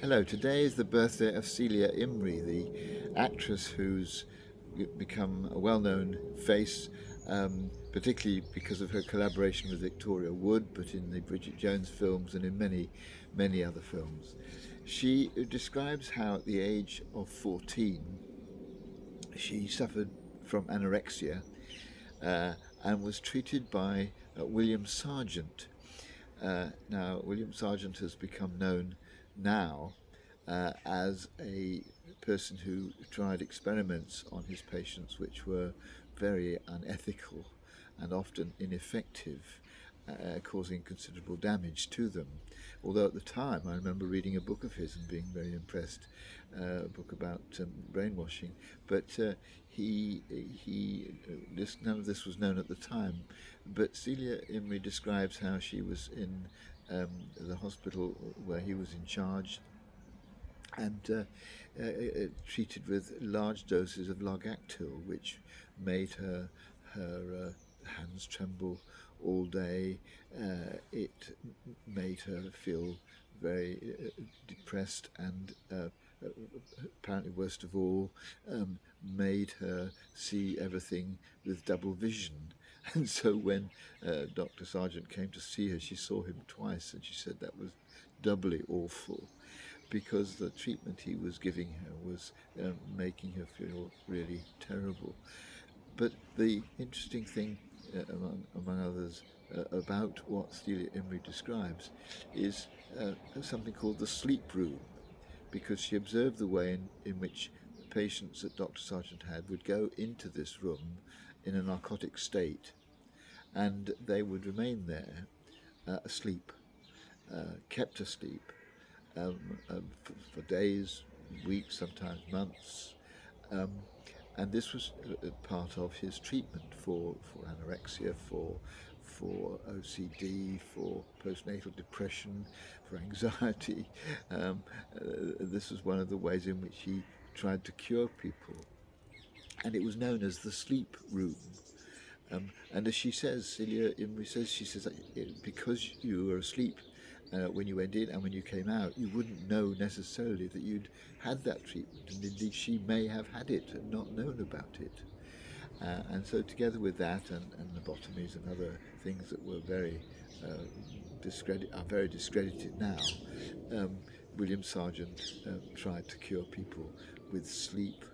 Hello, today is the birthday of Celia Imrie, the actress who's become a well-known face, particularly because of her collaboration with Victoria Wood, but in the Bridget Jones films and in many, many other films. She describes how at the age of 14 she suffered from anorexia uh, and was treated by William Sargent. Now, William Sargent has become known now as a person who tried experiments on his patients which were very unethical and often ineffective, causing considerable damage to them. Although at the time I remember reading a book of his and being very impressed, a book about brainwashing. But none of this was known at the time. But Celia Imrie describes how she was in the hospital where he was in charge and treated with large doses of Largactil, which made her hands tremble all day. It made her feel very depressed and apparently worst of all, made her see everything with double vision. And so when Dr. Sargent came to see her, she saw him twice and she said that was doubly awful because the treatment he was giving her was making her feel really terrible. But the interesting thing, among others, about what Celia Imrie describes is something called the sleep room, because she observed the way in which the patients that Dr. Sargent had would go into this room in a narcotic state, and they would remain there asleep, kept asleep, for days, weeks, sometimes months. Um, and this was part of his treatment for anorexia, for OCD, for postnatal depression, for anxiety. This was one of the ways in which he tried to cure people. And it was known as the sleep room. And as she says, Celia Imrie says, she says, because you were asleep when you went in and when you came out, you wouldn't know necessarily that you'd had that treatment. And indeed, she may have had it and not known about it. And so together with that and lobotomies and other things that were very are very discredited now, William Sargent tried to cure people with sleep.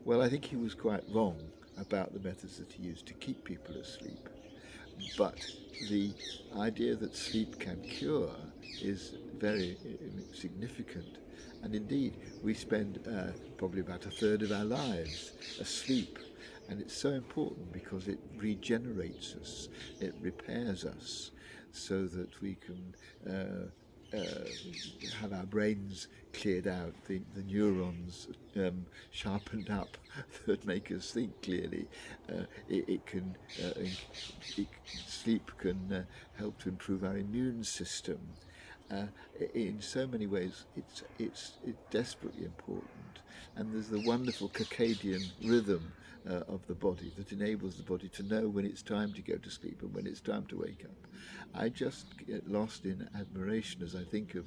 Well, I think he was quite wrong about the methods that he used to keep people asleep. But the idea that sleep can cure is very significant. And indeed, we spend probably about a third of our lives asleep. And it's so important because it regenerates us, it repairs us, so that we can have our brains cleared out, the neurons sharpened up that make us think clearly. Sleep can help to improve our immune system. In so many ways, it's desperately important. And there's the wonderful circadian rhythm of the body that enables the body to know when it's time to go to sleep and when it's time to wake up. I just get lost in admiration as I think of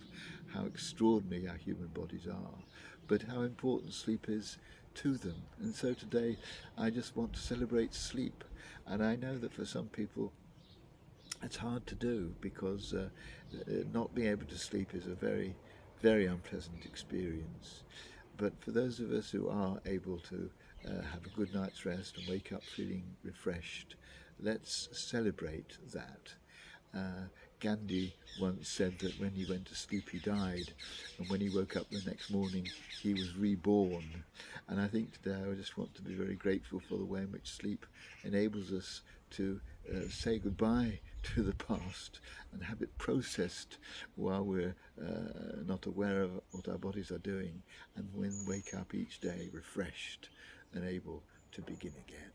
how extraordinary our human bodies are, but how important sleep is to them. And so today I just want to celebrate sleep. And I know that for some people it's hard to do because not being able to sleep is a very, very unpleasant experience. But for those of us who are able to have a good night's rest and wake up feeling refreshed, let's celebrate that. Gandhi once said that when he went to sleep he died, and when he woke up the next morning he was reborn. And I think today I just want to be very grateful for the way in which sleep enables us to say goodbye to the past and have it processed while we're not aware of what our bodies are doing, and when wake up each day refreshed and able to begin again.